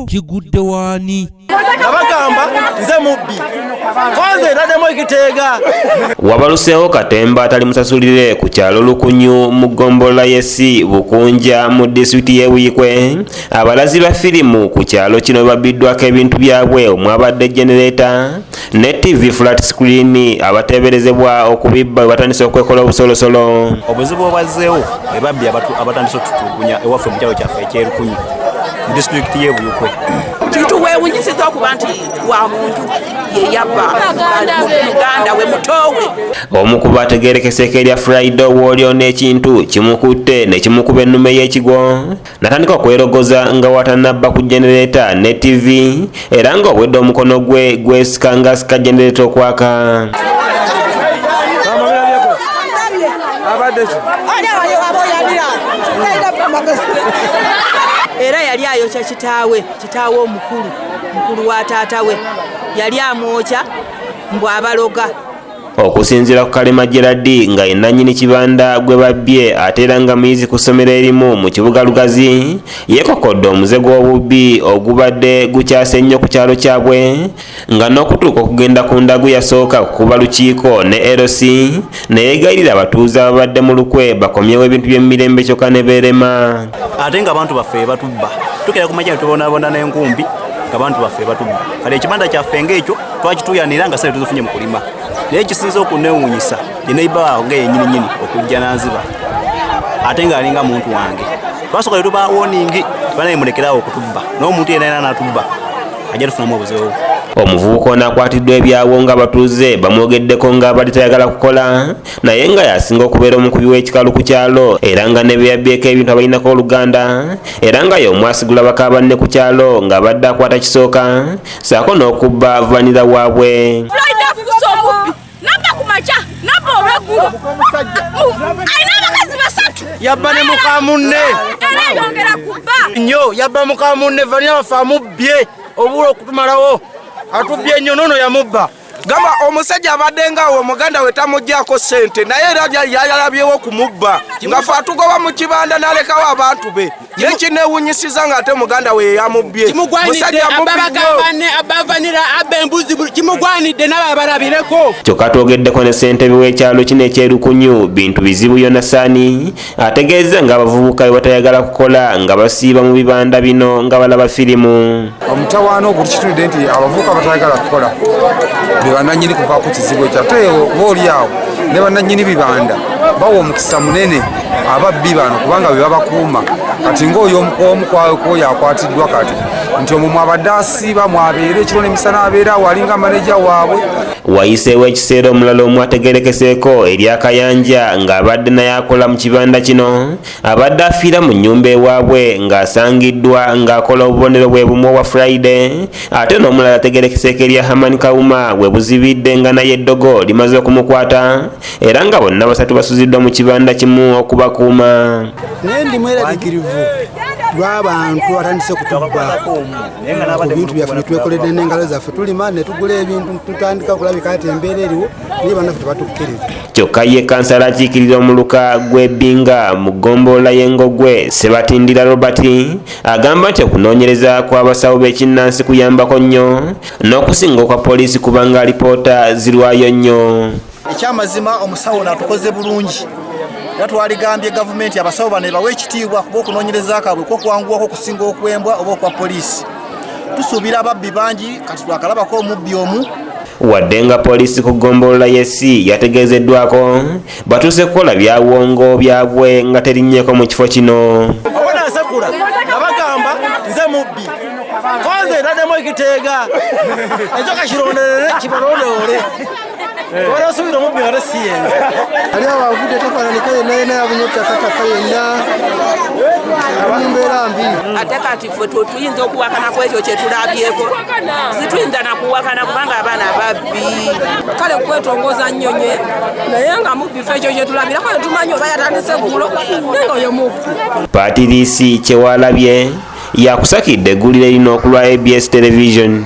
kigudde wani abagamba nze mubbi konze ndaddemu ekiteega. Wabaluseewo Katemba atali musasulire ku kyalo Lukunyu mu ggombolola y'Essi Bukunja mu disitulikiti y'e Buikwe. Abalazi ba firimu ku kyalo kino babbiddwako ebintu byabwe omwabadde generator ne TV flat screen abateeberezebwa okubibba batandise okwekola obusolosolo. Obuzibu obwazzeewo ebabbi abatandise okutulugunya ewaffe mu kyalo kyaffe eky'e Lukunyu mu disitulikiti y'e Buikwe. Kituweewunyisiza okuba nti wa muntu ye yabba muganda we mutowe. Omu ku bategeerekeseko erya Friday Owolyo n'ekintu kimukutte ne kimukuba ennume y'ekigo natandika okwerogoza nga watanabba ku generator ne TV era nga obwedde omukono gwe gwesikanga generator okwaka. Era yali ayokya kitaawe omukulu wa taata we yali amwokya mbw abaloga. Okusinziira ku Kalema Gerard nga ye nannyini kibanda gwe babbye ate era nga muyizi ku ssomero erimu mu kibuga Lugazi yeekokodde omuze gw'obubbi ogubadde gukyase ennyo ku kyalo kyabwe nga n'okutuuka okugenda ku ndagu yasooka kukuba lukiiko ne LC ne yeegayirira abatuuze ababadde mu lukwe bakomyewo ebintu by'emirembe kyokka ne beerema. Ate nga abantu baffe batubba tukera ku majja tubonaabona n'enkumbi abantu baffe batubba kale ekibanda kyaffe ng'ekyo twakituyanira nga sale tuzifunye mu kulima naye kisinza okuneewuunyisa ye neiba awo nga yennyininyini okujja n'anziba ate ng'alinga muntu wange twasooka ne tuba woningi banaye mulekerawo okutubba n'omuntu yenna n'atubba ajja tufunamu obuzibu. Omuvubuka ono akwatiddwa ebyawo nga abatuuze bamwogeddeko nga abadde tayagala kukola naye nga yasinga okubeera omukubi w'ekikalu ku kyalo era nga ne beyabbyeko ebintu abalinako oluganda era nga y'omwasigula baka banne ku kyalo ng'abadde akwata kisooka saako n'okubba vanira waabwe. Yabba ne muka munne nnyo yabba muka munne vanira waffe amubbye obula okutumalawo atubbye nnyo nono yamubba. Gamba omusajja abadde ngaawo omuganda we tamuggyako ssente naye era yalabyewo kumubba nga fe atugoba mu kibanda n'alekawo abantu be nekineewunyisiza ng'ate muganda we yamubbye. Musajja abavanira abba embuzi kimugwanidde nabo abalabireko. Kyokka twogeddeko ne ssentebe w'ekyalo kino eky'e Lukunyu Bintu Bizibu Yonasaani ategeeza ng'abavubuka be batayagala kukola nga basiiba mu bibanda bino nga balaba firimu. Omutawaana ogwo tukitudde nti abavubuka batayagala kukola bannannyini kuva ku kizibu ekyo ate booli awo ne bannannyini bibanda bawa omukisa munene ababbi bano kubanga be babakuuma kati ng'oyo omu kwoyo akwatiddwa kati nti omwo mwabadde asiiba mwabeera ekiro n'emisana abeera awo alinga maneja waabwe. Wayiseewo ekiseera omulala omu ategeerekeseeko erya Kayanja ng'abadde naye akola mu kibanda kino abadde afiira mu nnyumba ewaabwe ng'asangiddwa ng'akola obubonero bwe bumu obwa Friday ate n'omulala ategeerekeseeko erya Hamani Kawuma bwe buzibidde nga naye eddogo limaze okumukwata era nga bonna basatu basuziddwa mu kibanda kimu okubakuuma. Naye ndi mwerabikirivu lw'abantu batandise kutubba ku bintu byaffe ne twekoledde n'engalo zaffe tulima ne tugula ebintu tutandika kulabika ati embeera eriwo naye bannaffe tebatukkiriza. Kyokka ye kansala akiikirira omuluka gw'ebbinga mu ggombolola y'Engogwe Sebatindira Robert agamba nti okunoonyereza kw'abasawo b'ekinnansi kuyambako nnyo n'okusinga okwa poliisi kubanga alipoota zirwayo nnyo. Ekyamazima omusawo n'atukoze bulungi era twaligambye gavumenti abasawo bano bawe ekitiibwa kuba okunoonyereza kaabwe kw'okwanguwako okusinga okwembwa oba okwa poliisi. Tusuubira ababbi bangi kati twakalabako omubbi omu. Wadde nga poliisi ku ggombolola y'Essi yategeezeddwako batuuse kukola byawongo byabwe nga terinnyeeko mu kifo kino. Obona asakula abagamba nze mubbi konze ndaddemu ekiteega ekyo kakironderere kibalondoole wala osubira omubbi nga tesiyenze Ali abavudde tafaananiko yenna yenna yabunye takataka yenna abambeera mbi. Ate kati ffe tuyinza okuwakana ku ekyo kye tulabyeko situyinza nakuwakana kubanga abaana babbi kale kwetongoza nnyonye naye nga mubbi ffe ekyo kye tulabirako ne tumanyi oba yatandise gulo naye nga oyo mubbi. Patrice Kyewalabye yakusakidde eggulire lino okulwa ABS Television.